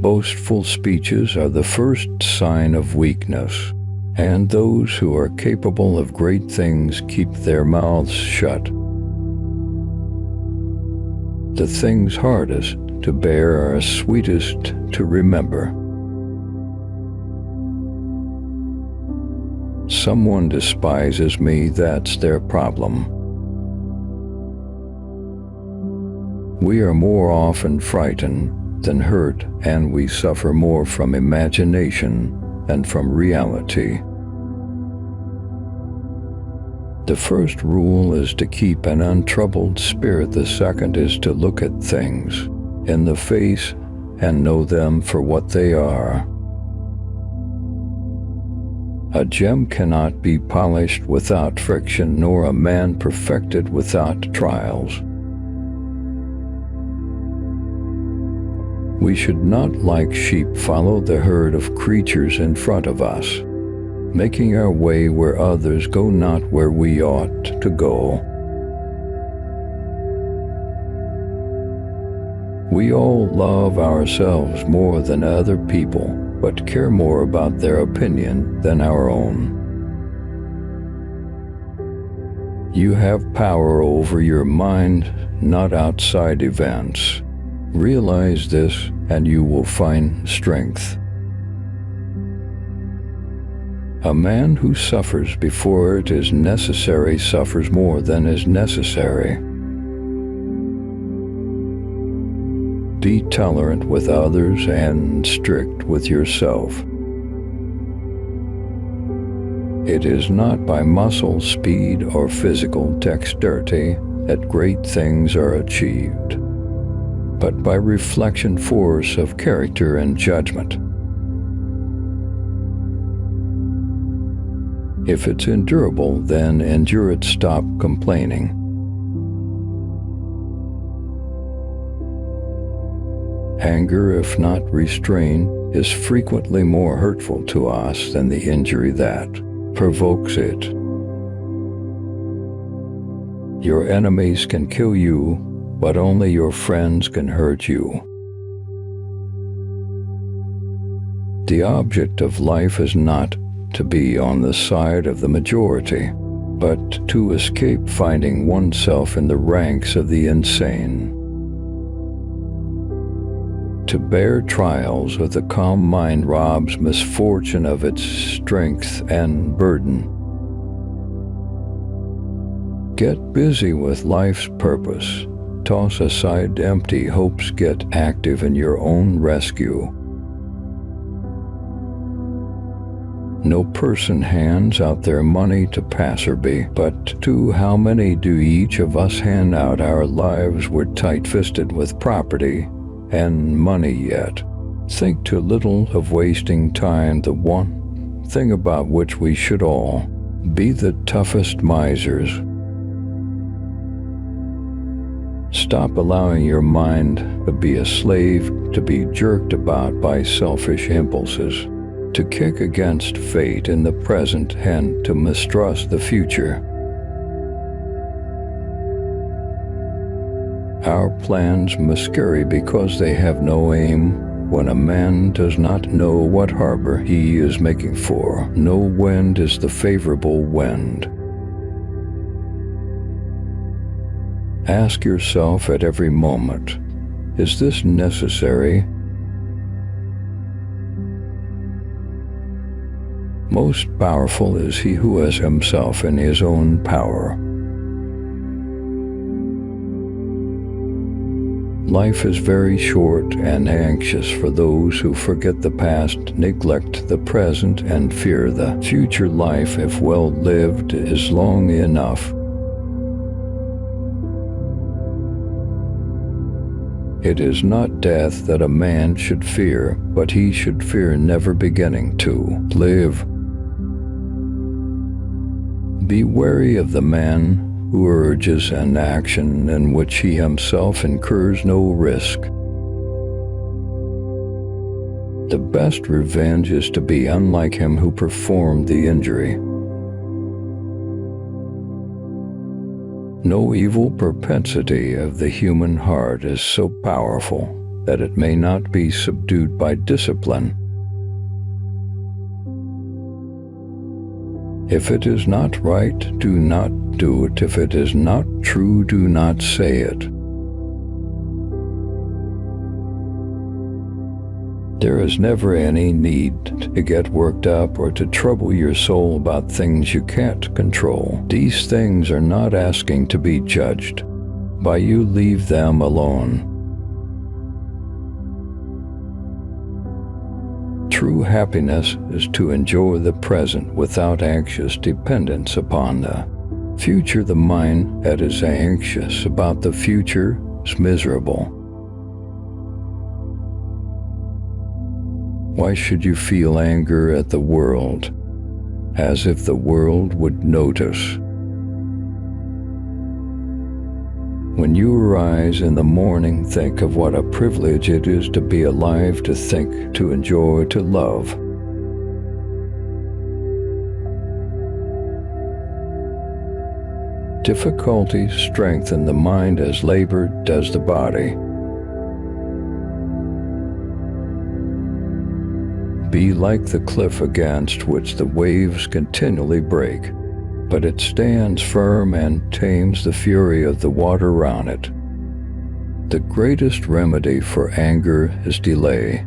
Boastful speeches are the first sign of weakness, and those who are capable of great things keep their mouths shut. The things hardest to bear are sweetest to remember. Someone despises me, that's their problem. We are more often frightened than hurt, and we suffer more from imagination than from reality. The first rule is to keep an untroubled spirit. The second is to look at things in the face and know them for what they are. A gem cannot be polished without friction, nor a man perfected without trials. We should not, like sheep, follow the herd of creatures in front of us, making our way where others go, not where we ought to go. We all love ourselves more than other people, but care more about their opinion than our own. You have power over your mind, not outside events. Realize this, and you will find strength. A man who suffers before it is necessary suffers more than is necessary. Be tolerant with others and strict with yourself. It is not by muscle, speed, or physical dexterity that great things are achieved, but by reflection, force of character, and judgment. If it's endurable, then endure it. Stop complaining. Anger, if not restrained, is frequently more hurtful to us than the injury that provokes it. Your enemies can kill you, but only your friends can hurt you. The object of life is not to be on the side of the majority, but to escape finding oneself in the ranks of the insane. To bear trials with a calm mind robs misfortune of its strength and burden. Get busy with life's purpose. Toss aside empty hopes. Get active in your own rescue. No person hands out their money to passerby, but to how many do each of us hand out our lives? We're tight-fisted with property and money, yet think too little of wasting time, the one thing about which we should all be the toughest misers. Stop allowing your mind to be a slave, to be jerked about by selfish impulses, to kick against fate in the present, and to mistrust the future. Our plans miscarry because they have no aim. When a man does not know what harbor he is making for, no wind is the favorable wind. Ask yourself at every moment, is this necessary? Most powerful is he who has himself in his own power. Life is very short and anxious for those who forget the past, neglect the present, and fear the future. Life, if well lived, is long enough. It is not death that a man should fear, but he should fear never beginning to live. Be wary of the man who urges an action in which he himself incurs no risk. The best revenge is to be unlike him who performed the injury. No evil propensity of the human heart is so powerful that it may not be subdued by discipline. If it is not right, do not do it. If it is not true, do not say it. There is never any need to get worked up or to trouble your soul about things you can't control. These things are not asking to be judged. By you, leave them alone. True happiness is to enjoy the present without anxious dependence upon the future. The mind that is anxious about the future is miserable. Why should you feel anger at the world, as if the world would notice? When you arise in the morning, think of what a privilege it is to be alive, to think, to enjoy, to love. Difficulties strengthen the mind as labor does the body. Be like the cliff against which the waves continually break, but it stands firm and tames the fury of the water round it. The greatest remedy for anger is delay.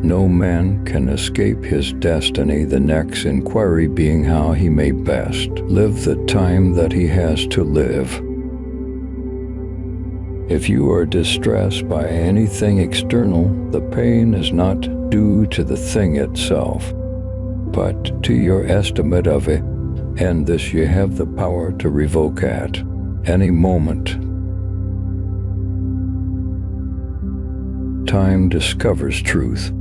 No man can escape his destiny, the next inquiry being how he may best live the time that he has to live. If you are distressed by anything external, the pain is not due to the thing itself, but to your estimate of it, and this you have the power to revoke at any moment. Time discovers truth.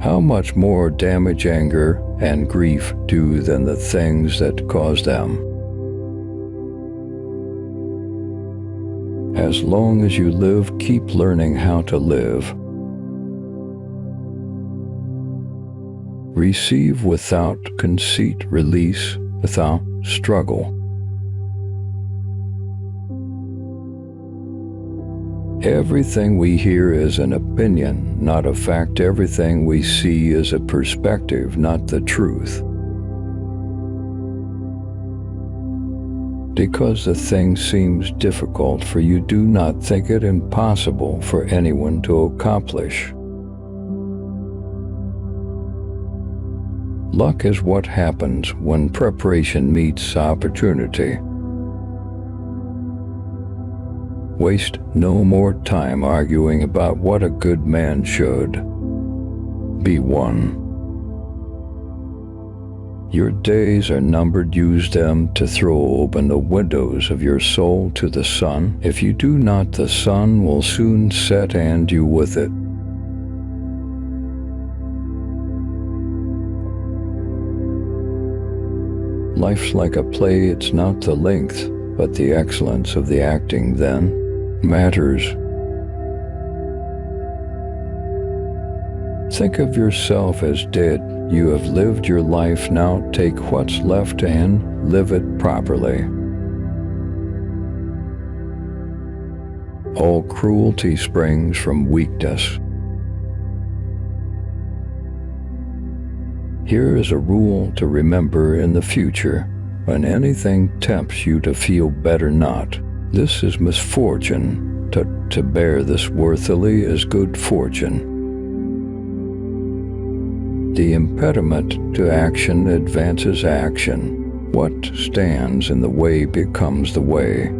How much more damage anger and grief do than the things that cause them? As long as you live, keep learning how to live. Receive without conceit, release without struggle. Everything we hear is an opinion, not a fact. Everything we see is a perspective, not the truth. Because the thing seems difficult for you, do not think it impossible for anyone to accomplish. Luck is what happens when preparation meets opportunity. Waste no more time arguing about what a good man should be one. Your days are numbered. Use them to throw open the windows of your soul to the sun. If you do not, the sun will soon set and you with it. Life's like a play. It's not the length, but the excellence of the acting then matters. Think of yourself as dead. You have lived your life. Now take what's left and live it properly. All cruelty springs from weakness. Here is a rule to remember in the future. When anything tempts you to feel better not, this is misfortune. To bear this worthily is good fortune. The impediment to action advances action. What stands in the way becomes the way.